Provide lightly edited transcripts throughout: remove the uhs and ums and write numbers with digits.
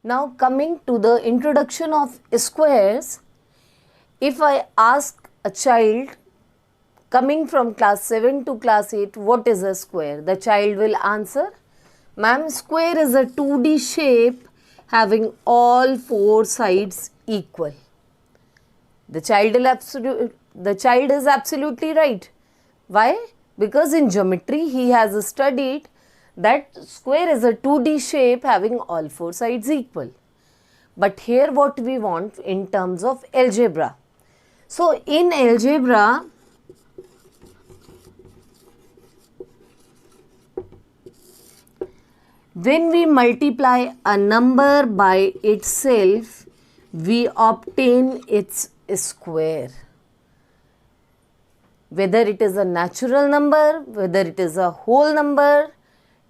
Now coming to the introduction of squares, if I ask a child coming from class 7 to class 8, what is a square? The child will answer, ma'am, square is a 2D shape having all four sides equal. The child is absolutely right. Why? Because in geometry he has studied that square is a 2D shape having all four sides equal. But here what we want in terms of algebra. So in algebra, when we multiply a number by itself, we obtain its square. Whether it is a natural number, whether it is a whole number,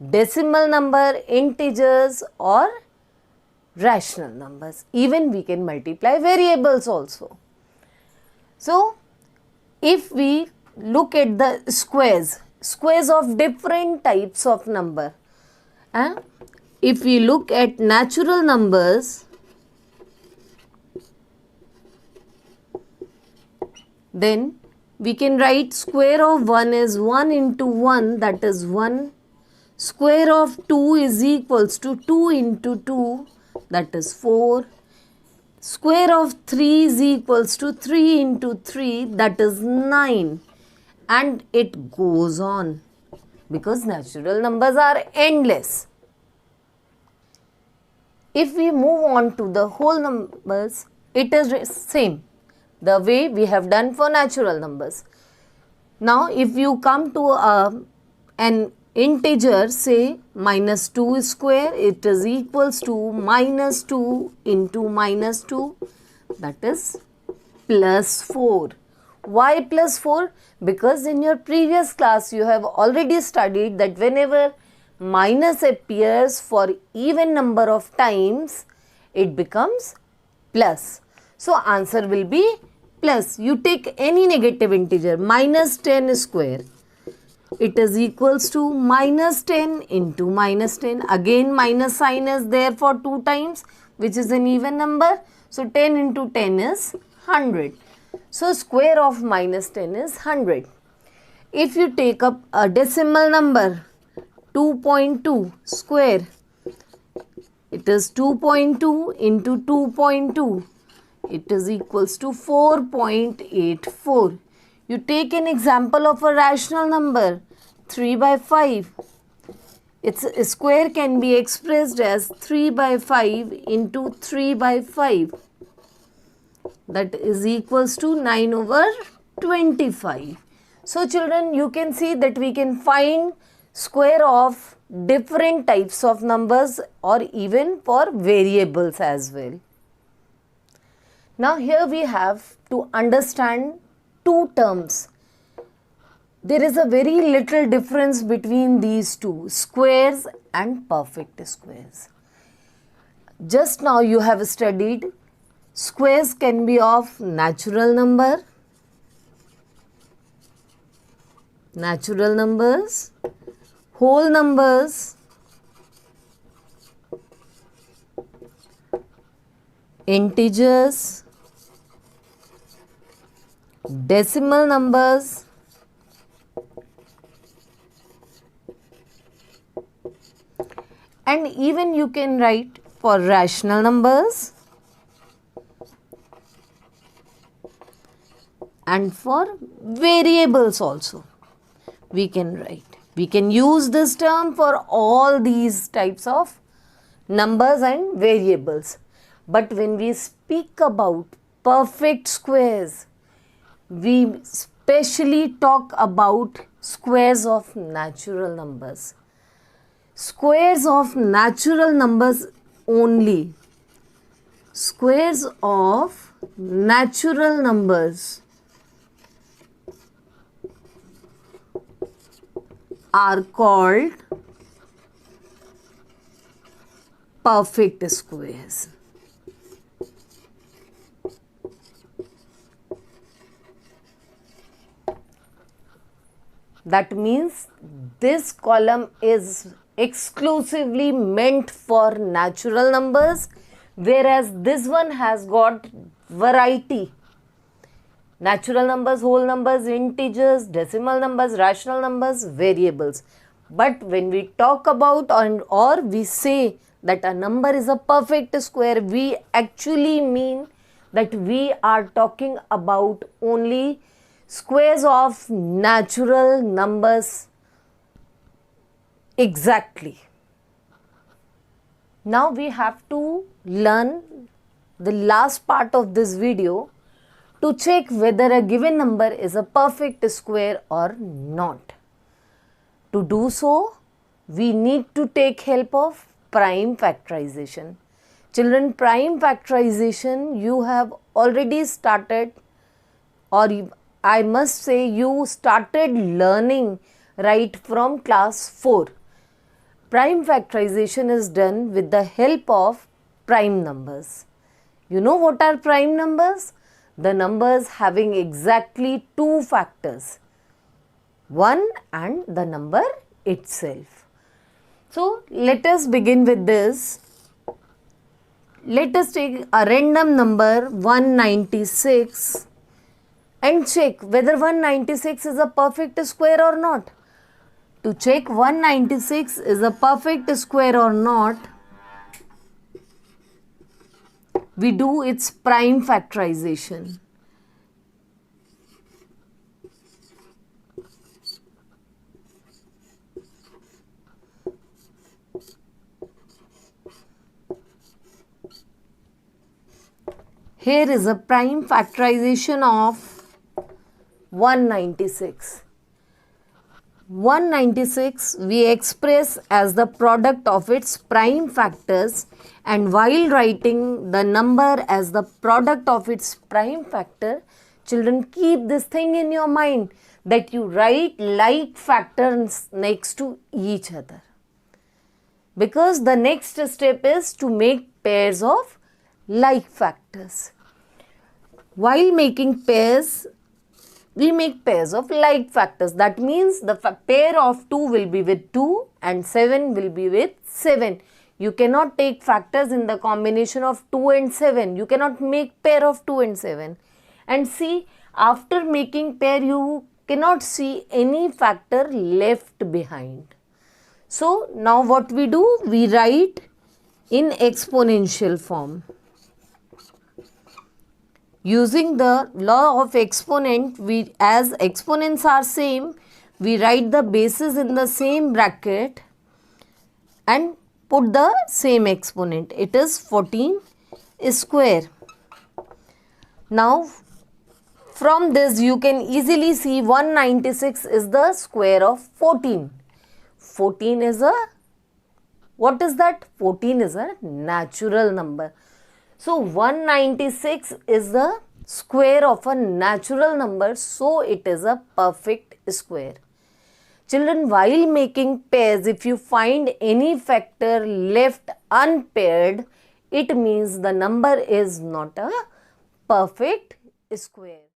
decimal number, integers or rational numbers. Even we can multiply variables also. So, if we look at the squares of different types of number, if we look at natural numbers, then we can write square of 1 is 1 into 1, that is 1. Square of 2 is equals to 2 into 2, that is 4. Square of 3 is equals to 3 into 3, that is 9. And it goes on because natural numbers are endless. If we move on to the whole numbers, it is same the way we have done for natural numbers. Now if you come to an integer, say minus 2 square, it is equals to minus 2 into minus 2, that is plus 4. Why plus 4? Because in your previous class you have already studied that whenever minus appears for even number of times, it becomes plus. So answer will be plus. You take any negative integer, minus 10 square, it is equals to minus 10 into minus 10. Again minus sign is there for 2 times, which is an even number. So 10 into 10 is 100. So square of minus 10 is 100. If you take up a decimal number, 2.2 square, it is 2.2 into 2.2. It is equals to 4.84. You take an example of a rational number, 3 by 5. Its square can be expressed as 3 by 5 into 3 by 5. That is equals to 9 over 25. So children, you can see that we can find square of different types of numbers or even for variables as well. Now here we have to understand two terms. There is a very little difference between these two, squares and perfect squares. Just now you have studied squares can be of natural numbers, whole numbers, integers, decimal numbers, and even you can write for rational numbers and for variables also we can write. We can use this term for all these types of numbers and variables. But when we speak about perfect squares, we specially talk about squares of natural numbers. Squares of natural numbers only. Squares of natural numbers are called perfect squares. That means this column is exclusively meant for natural numbers, whereas this one has got variety. Natural numbers, whole numbers, integers, decimal numbers, rational numbers, variables. But when we talk about or we say that a number is a perfect square, we actually mean that we are talking about only squares of natural numbers exactly. Now we have to learn the last part of this video to check whether a given number is a perfect square or not. To do so, we need to take help of prime factorization. Children, prime factorization you have already started, or I must say you started learning right from class 4. Prime factorization is done with the help of prime numbers. You know what are prime numbers? The numbers having exactly two factors, 1 and the number itself. So let us begin with this. Let us take a random number 196 and check whether 196 is a perfect square or not. To check 196 is a perfect square or not, we do its prime factorization. Here is a prime factorization of 196. 196 we express as the product of its prime factors, and while writing the number as the product of its prime factor, children, keep this thing in your mind that you write like factors next to each other, because the next step is to make pairs of like factors. While making pairs, we make pairs of like factors. That means the pair of 2 will be with 2 and 7 will be with 7. You cannot take factors in the combination of 2 and 7. You cannot make pair of 2 and 7. And see, after making pair, you cannot see any factor left behind. So now what we do? We write in exponential form. Using the law of exponent, as exponents are same, we write the bases in the same bracket and put the same exponent. It is 14 square. Now from this you can easily see 196 is the square of 14. 14 is a, what is that? 14 is a natural number. So 196 is the square of a natural number, so it is a perfect square. Children, while making pairs, if you find any factor left unpaired, it means the number is not a perfect square.